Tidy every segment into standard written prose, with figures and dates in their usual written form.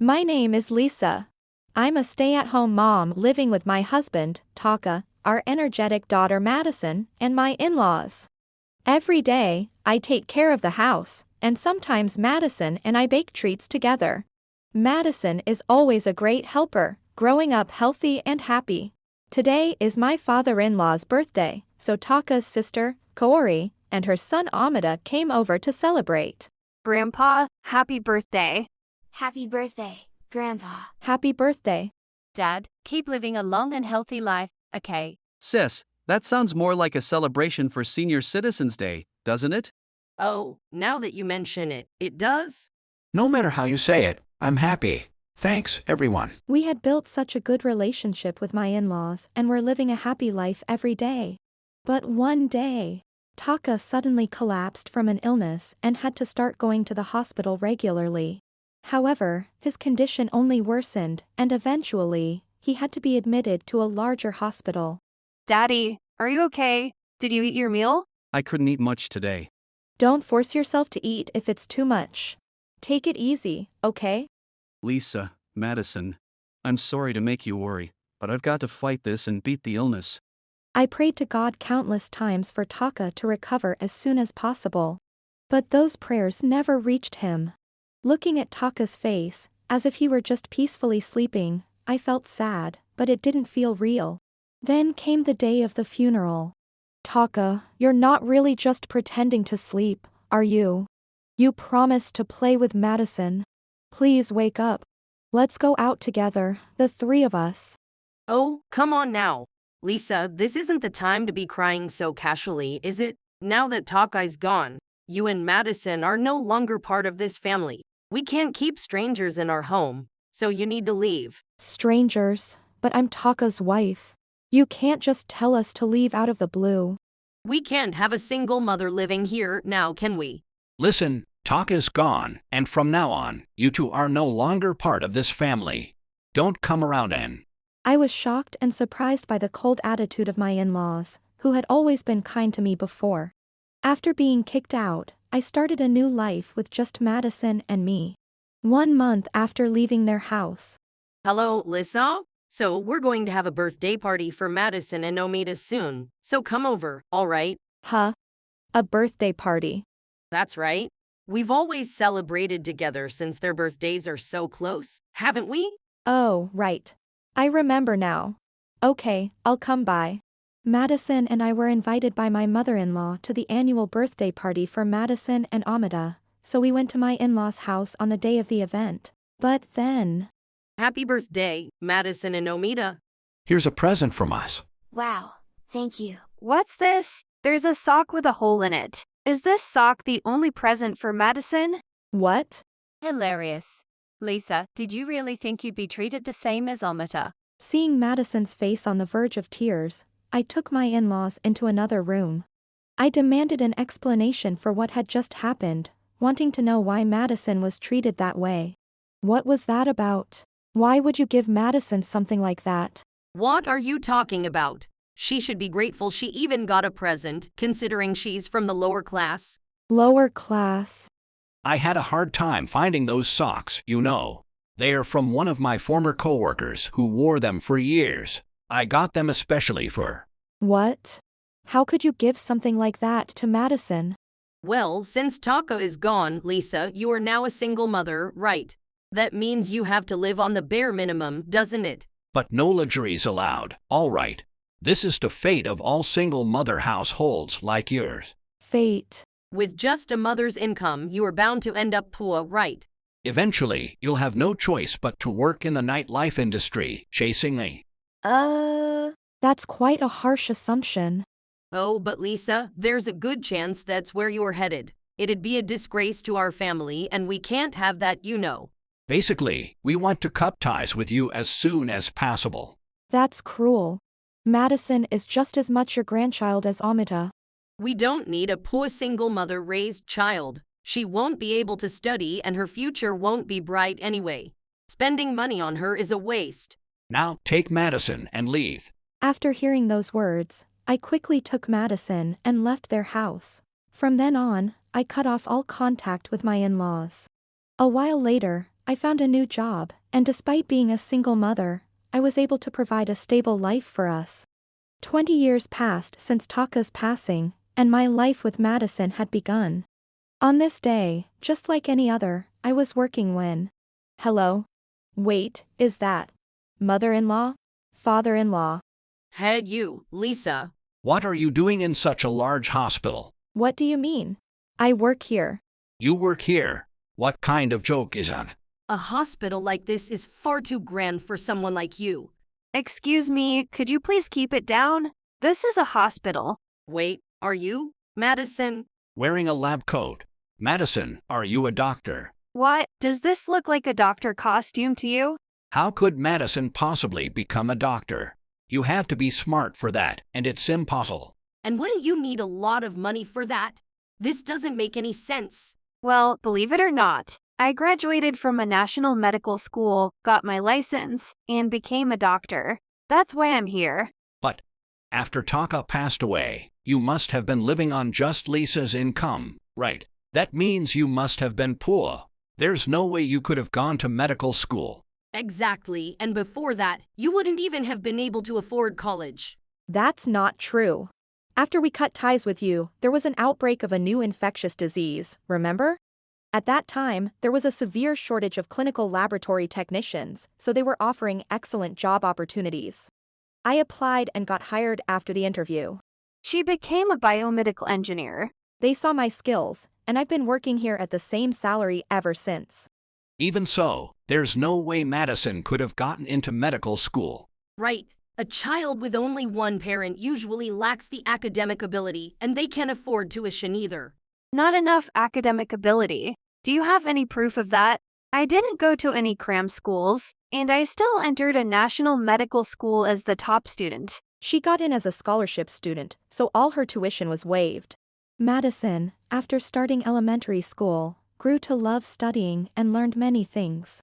My name is Lisa. I'm a stay-at-home mom living with my husband, Taka, our energetic daughter Madison, and my in-laws. Every day, I take care of the house, and sometimes Madison and I bake treats together. Madison is always a great helper, growing up healthy and happy. Today is my father-in-law's birthday, so Taka's sister, Kaori, and her son Amida came over to celebrate. Grandpa, happy birthday. Happy birthday, Grandpa. Happy birthday. Dad, keep living a long and healthy life, okay? Sis, that sounds more like a celebration for Senior Citizens Day, doesn't it? Oh, now that you mention it, it does? No matter how you say it, I'm happy. Thanks, everyone. We had built such a good relationship with my in-laws and were living a happy life every day. But one day, Taka suddenly collapsed from an illness and had to start going to the hospital regularly. However, his condition only worsened, and eventually, he had to be admitted to a larger hospital. Daddy, are you okay? Did you eat your meal? I couldn't eat much today. Don't force yourself to eat if it's too much. Take it easy, okay? Lisa, Madison, I'm sorry to make you worry, but I've got to fight this and beat the illness. I prayed to God countless times for Taka to recover as soon as possible. But those prayers never reached him. Looking at Taka's face, as if he were just peacefully sleeping, I felt sad, but it didn't feel real. Then came the day of the funeral. Taka, you're not really just pretending to sleep, are you? You promised to play with Madison. Please wake up. Let's go out together, the three of us. Oh, come on now. Lisa, this isn't the time to be crying so casually, is it? Now that Takai's gone, you and Madison are no longer part of this family. We can't keep strangers in our home, so you need to leave. Strangers, but I'm Taka's wife. You can't just tell us to leave out of the blue. We can't have a single mother living here now, can we? Listen, Taka's gone, and from now on, you two are no longer part of this family. Don't come around and... I was shocked and surprised by the cold attitude of my in-laws, who had always been kind to me before. After being kicked out, I started a new life with just Madison and me. 1 month after leaving their house. Hello, Lisa? So we're going to have a birthday party for Madison and Omida soon, so come over, all right? Huh? A birthday party. That's right. We've always celebrated together since their birthdays are so close, haven't we? Oh, right. I remember now. Okay, I'll come by. Madison and I were invited by my mother-in-law to the annual birthday party for Madison and Amida, so we went to my in-laws' house on the day of the event. But then... Happy birthday, Madison and Omida. Here's a present from us. Wow, thank you. What's this? There's a sock with a hole in it. Is this sock the only present for Madison? What? Hilarious. Lisa, did you really think you'd be treated the same as Amita? Seeing Madison's face on the verge of tears, I took my in-laws into another room. I demanded an explanation for what had just happened, wanting to know why Madison was treated that way. What was that about? Why would you give Madison something like that? What are you talking about? She should be grateful she even got a present, considering she's from the lower class. Lower class. I had a hard time finding those socks, you know. They are from one of my former coworkers who wore them for years. I got them especially for... What? How could you give something like that to Madison? Well, since Taka is gone, Lisa, you are now a single mother, right? That means you have to live on the bare minimum, doesn't it? But no luxuries allowed, all right. This is the fate of all single mother households like yours. Fate. With just a mother's income, you are bound to end up poor, right? Eventually, you'll have no choice but to work in the nightlife industry, chasing me. That's quite a harsh assumption. Oh, but Lisa, there's a good chance that's where you're headed. It'd be a disgrace to our family, and we can't have that, you know. Basically, we want to cut ties with you as soon as possible. That's cruel. Madison is just as much your grandchild as Amita. We don't need a poor single mother-raised child. She won't be able to study and her future won't be bright anyway. Spending money on her is a waste. Now take Madison and leave. After hearing those words, I quickly took Madison and left their house. From then on, I cut off all contact with my in-laws. A while later, I found a new job, and despite being a single mother, I was able to provide a stable life for us. 20 years passed since Taka's passing, and my life with Madison had begun. On this day, just like any other, I was working when. Hello? Wait, is that mother-in-law? Father-in-law? Head you, Lisa. What are you doing in such a large hospital? What do you mean? I work here. You work here. What kind of joke is that? A hospital like this is far too grand for someone like you. Excuse me, could you please keep it down? This is a hospital. Wait, are you, Madison? Wearing a lab coat. Madison, are you a doctor? What? Does this look like a doctor costume to you? How could Madison possibly become a doctor? You have to be smart for that, and it's impossible. And wouldn't you need a lot of money for that? This doesn't make any sense. Well, believe it or not, I graduated from a national medical school, got my license, and became a doctor. That's why I'm here. But after Taka passed away, you must have been living on just Lisa's income, right? That means you must have been poor. There's no way you could have gone to medical school. Exactly, and before that, you wouldn't even have been able to afford college. That's not true. After we cut ties with you, there was an outbreak of a new infectious disease, remember? At that time, there was a severe shortage of clinical laboratory technicians, so they were offering excellent job opportunities. I applied and got hired after the interview. She became a biomedical engineer. They saw my skills, and I've been working here at the same salary ever since. Even so, there's no way Madison could have gotten into medical school. Right. A child with only one parent usually lacks the academic ability, and they can't afford tuition either. Not enough academic ability. Do you have any proof of that? I didn't go to any cram schools, and I still entered a national medical school as the top student. She got in as a scholarship student, so all her tuition was waived. Madison, after starting elementary school, grew to love studying and learned many things.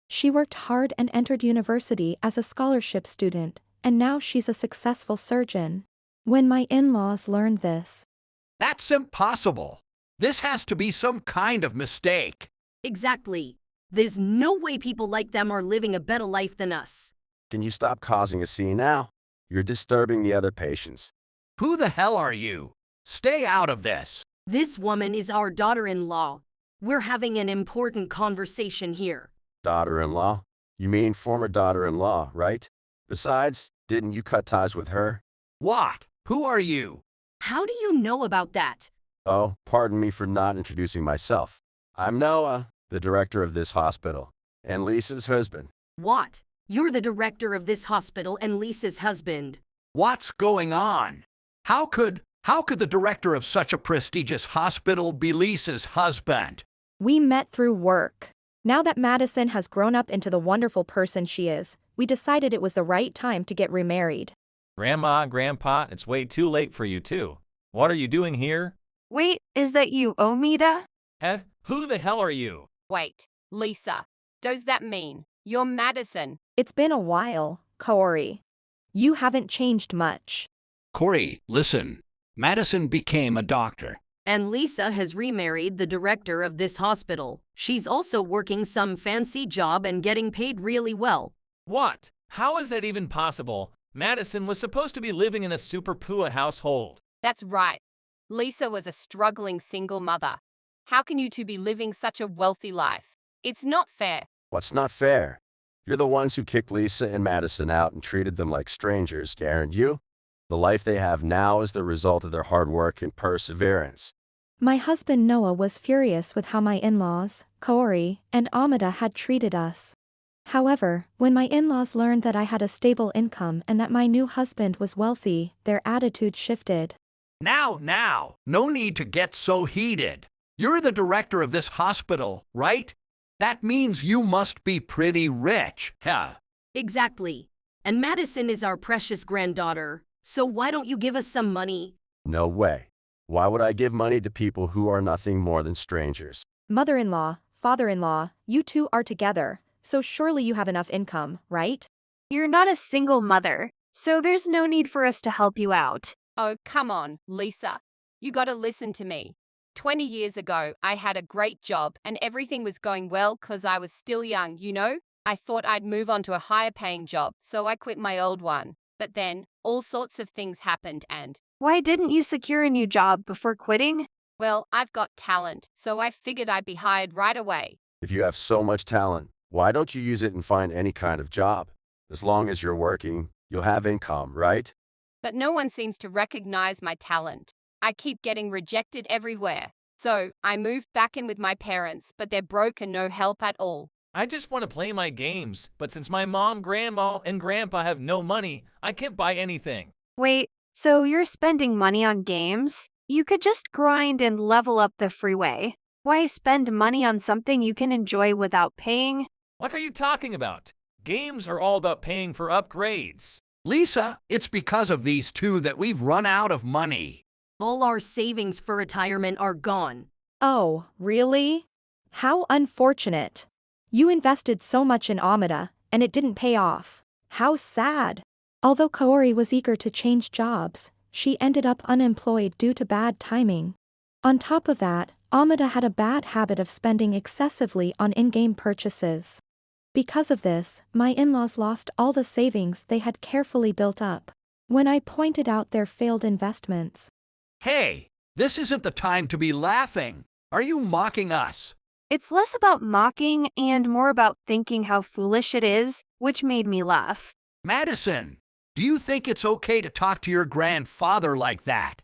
She worked hard and entered university as a scholarship student, and now she's a successful surgeon. When my in-laws learned this, That's impossible. This has to be some kind of mistake. Exactly. There's no way people like them are living a better life than us. Can you stop causing a scene now? You're disturbing the other patients. Who the hell are you? Stay out of this. This woman is our daughter-in-law. We're having an important conversation here. Daughter-in-law? You mean former daughter-in-law, right? Besides, didn't you cut ties with her? What? Who are you? How do you know about that? Oh, pardon me for not introducing myself. I'm Noah, the director of this hospital, and Lisa's husband. What? You're the director of this hospital and Lisa's husband. What's going on? How could the director of such a prestigious hospital be Lisa's husband? we met through work. Now that Madison has grown up into the wonderful person she is, we decided it was the right time to get remarried. Grandma, Grandpa, it's way too late for you two. What are you doing here? Wait, is that you, Omida? Who the hell are you? Wait, Lisa, does that mean you're Madison? It's been a while, Kaori. You haven't changed much. Corey, listen. Madison became a doctor. And Lisa has remarried the director of this hospital. She's also working some fancy job and getting paid really well. What? How is that even possible? Madison was supposed to be living in a super poor household. That's right. Lisa was a struggling single mother. How can you two be living such a wealthy life? It's not fair. What's not fair? You're the ones who kicked Lisa and Madison out and treated them like strangers, aren't you? The life they have now is the result of their hard work and perseverance. My husband Noah was furious with how my in-laws, Kaori, and Amida had treated us. However, when my in-laws learned that I had a stable income and that my new husband was wealthy, their attitude shifted. Now, no need to get so heated. You're the director of this hospital, right? That means you must be pretty rich, huh? Exactly. And Madison is our precious granddaughter. So why don't you give us some money? No way. Why would I give money to people who are nothing more than strangers? Mother-in-law, father-in-law, you two are together, so surely you have enough income, right? You're not a single mother, so there's no need for us to help you out. Oh, come on, Lisa. You gotta listen to me. 20 years ago, I had a great job and everything was going well because I was still young, you know? I thought I'd move on to a higher paying job, so I quit my old one. But then, all sorts of things happened and, Why didn't you secure a new job before quitting? well, I've got talent, so I figured I'd be hired right away. If you have so much talent, why don't you use it and find any kind of job? As long as you're working, you'll have income, right? But no one seems to recognize my talent. I keep getting rejected everywhere. So, I moved back in with my parents, but they're broke and no help at all. I just want to play my games, but since my mom, grandma, and grandpa have no money, I can't buy anything. Wait, so you're spending money on games? You could just grind and level up the freeway. Why spend money on something you can enjoy without paying? What are you talking about? Games are all about paying for upgrades. Lisa, it's because of these two that we've run out of money. All our savings for retirement are gone. Oh, really? How unfortunate. You invested so much in Amida, and it didn't pay off. How sad. Although Kaori was eager to change jobs, she ended up unemployed due to bad timing. On top of that, Amida had a bad habit of spending excessively on in-game purchases. Because of this, my in-laws lost all the savings they had carefully built up. When I pointed out their failed investments, Hey, this isn't the time to be laughing. Are you mocking us? It's less about mocking and more about thinking how foolish it is, which made me laugh. Madison, do you think it's okay to talk to your grandfather like that?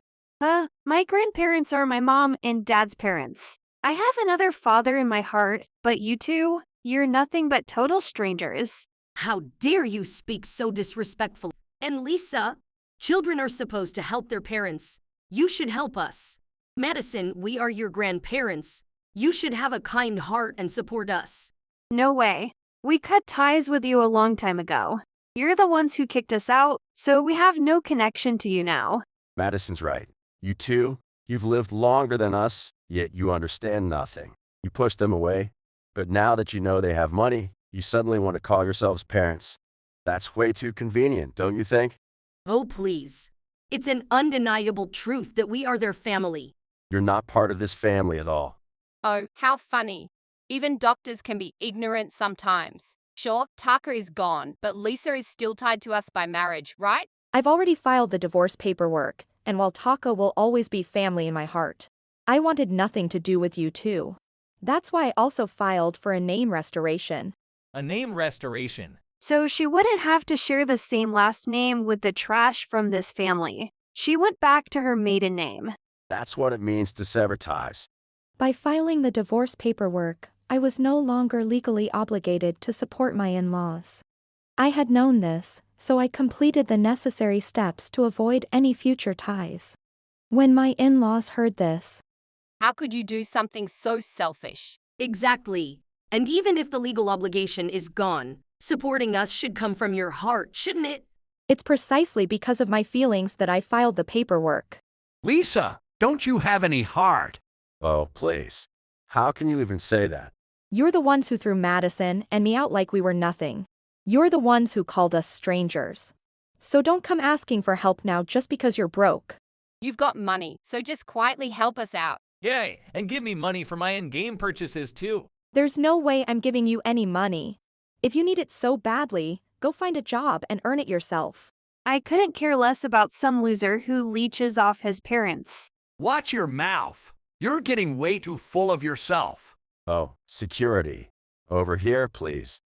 My grandparents are my mom and dad's parents. I have another father in my heart, but you two, you're nothing but total strangers. How dare you speak so disrespectfully? And Lisa, children are supposed to help their parents. You should help us. Madison, we are your grandparents. You should have a kind heart and support us. No way. We cut ties with you a long time ago. You're the ones who kicked us out, so we have no connection to you now. Madison's right. You two, you've lived longer than us, yet you understand nothing. You push them away, but now that you know they have money, you suddenly want to call yourselves parents. That's way too convenient, don't you think? Oh, please. It's an undeniable truth that we are their family. You're not part of this family at all. Oh, how funny. Even doctors can be ignorant sometimes. Sure, Taka is gone, but Lisa is still tied to us by marriage, right? I've already filed the divorce paperwork, and while Taka will always be family in my heart, I wanted nothing to do with you two. That's why I also filed for a name restoration. A name restoration. So she wouldn't have to share the same last name with the trash from this family. She went back to her maiden name. That's what it means to sever ties. By filing the divorce paperwork, I was no longer legally obligated to support my in-laws. I had known this, so I completed the necessary steps to avoid any future ties. When my in-laws heard this, How could you do something so selfish? Exactly. And even if the legal obligation is gone, supporting us should come from your heart, shouldn't it? it's precisely because of my feelings that I filed the paperwork. Lisa, don't you have any heart? Oh, please. How can you even say that? You're the ones who threw Madison and me out like we were nothing. You're the ones who called us strangers. So don't come asking for help now just because you're broke. You've got money, so just quietly help us out. Yay, and give me money for my in-game purchases too. There's no way I'm giving you any money. If you need it so badly, go find a job and earn it yourself. I couldn't care less about some loser who leeches off his parents. Watch your mouth. You're getting way too full of yourself. Oh, security. Over here, please.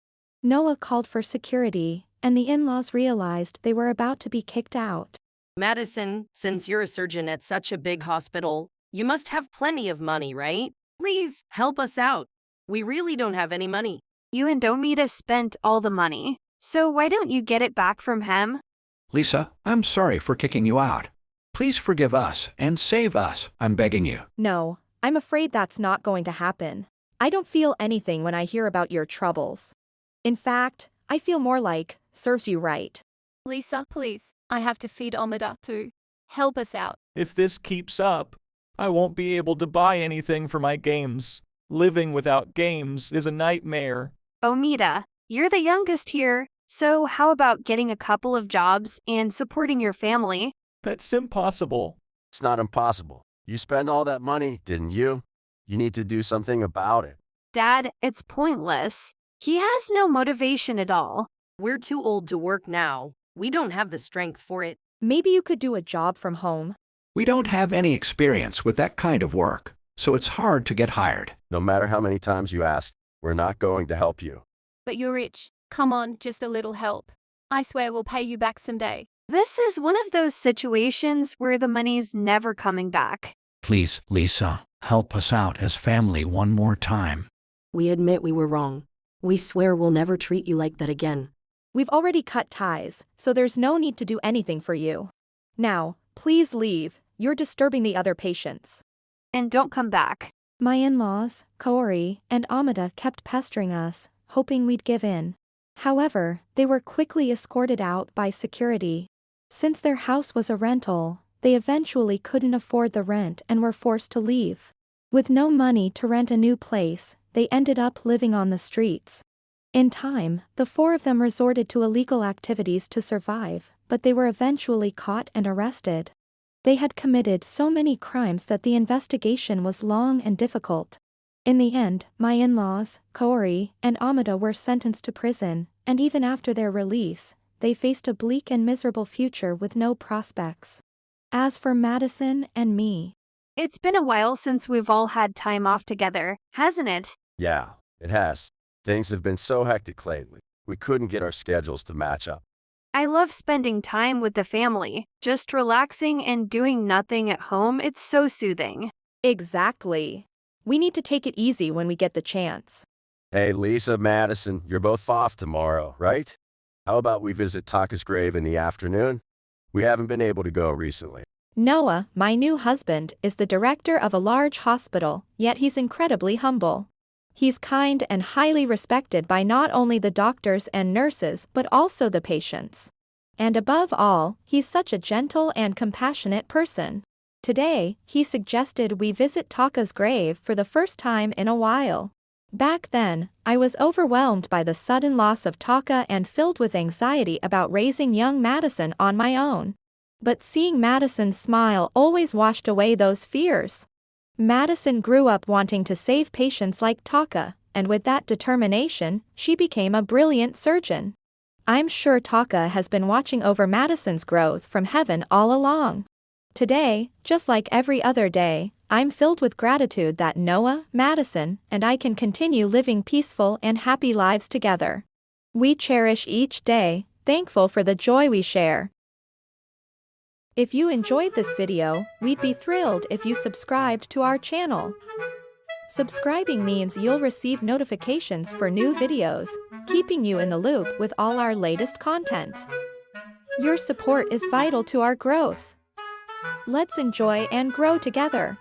Noah called for security, and the in-laws realized they were about to be kicked out. Madison, since you're a surgeon at such a big hospital, you must have plenty of money, right? Please, help us out. We really don't have any money. You and Omida spent all the money. So why don't you get it back from him? Lisa, I'm sorry for kicking you out. Please forgive us and save us, I'm begging you. No, I'm afraid that's not going to happen. I don't feel anything when I hear about your troubles. In fact, I feel more like, serves you right. Lisa, please. I have to feed Omida too. Help us out. If this keeps up, I won't be able to buy anything for my games. Living without games is a nightmare. Omida, you're the youngest here, so how about getting a couple of jobs and supporting your family? That's impossible. It's not impossible. You spent all that money, didn't you? You need to do something about it. Dad, it's pointless. He has no motivation at all. We're too old to work now. We don't have the strength for it. Maybe you could do a job from home. We don't have any experience with that kind of work, so it's hard to get hired. No matter how many times you ask, we're not going to help you. But you're rich. Come on, just a little help. I swear we'll pay you back someday. This is one of those situations where the money's never coming back. Please, Lisa, help us out as family one more time. We admit we were wrong. We swear we'll never treat you like that again. We've already cut ties, so there's no need to do anything for you. Now, please leave. You're disturbing the other patients. And don't come back. My in-laws, Kaori, and Amada kept pestering us, hoping we'd give in. However, they were quickly escorted out by security. Since their house was a rental, they eventually couldn't afford the rent and were forced to leave. With no money to rent a new place, they ended up living on the streets. In time, the four of them resorted to illegal activities to survive, but they were eventually caught and arrested. They had committed so many crimes that the investigation was long and difficult. In the end, my in-laws, Kaori, and Amada were sentenced to prison, and even after their release, they faced a bleak and miserable future with no prospects. As for Madison and me, It's been a while since we've all had time off together, hasn't it? Yeah, it has. Things have been so hectic lately. We couldn't get our schedules to match up. I love spending time with the family, just relaxing and doing nothing at home. It's so soothing. exactly. We need to take it easy when we get the chance. Hey, Lisa, Madison, you're both off tomorrow, right? How about we visit Taka's grave in the afternoon? We haven't been able to go recently. Noah, my new husband, is the director of a large hospital, yet he's incredibly humble. He's kind and highly respected by not only the doctors and nurses but also the patients. And above all, he's such a gentle and compassionate person. Today, he suggested we visit Taka's grave for the first time in a while. Back then, I was overwhelmed by the sudden loss of Taka and filled with anxiety about raising young Madison on my own. But seeing Madison's smile always washed away those fears. Madison grew up wanting to save patients like Taka, and with that determination, she became a brilliant surgeon. I'm sure Taka has been watching over Madison's growth from heaven all along. Today, just like every other day, I'm filled with gratitude that Noah, Madison, and I can continue living peaceful and happy lives together. We cherish each day, thankful for the joy we share. If you enjoyed this video, we'd be thrilled if you subscribed to our channel. Subscribing means you'll receive notifications for new videos, keeping you in the loop with all our latest content. Your support is vital to our growth. Let's enjoy and grow together.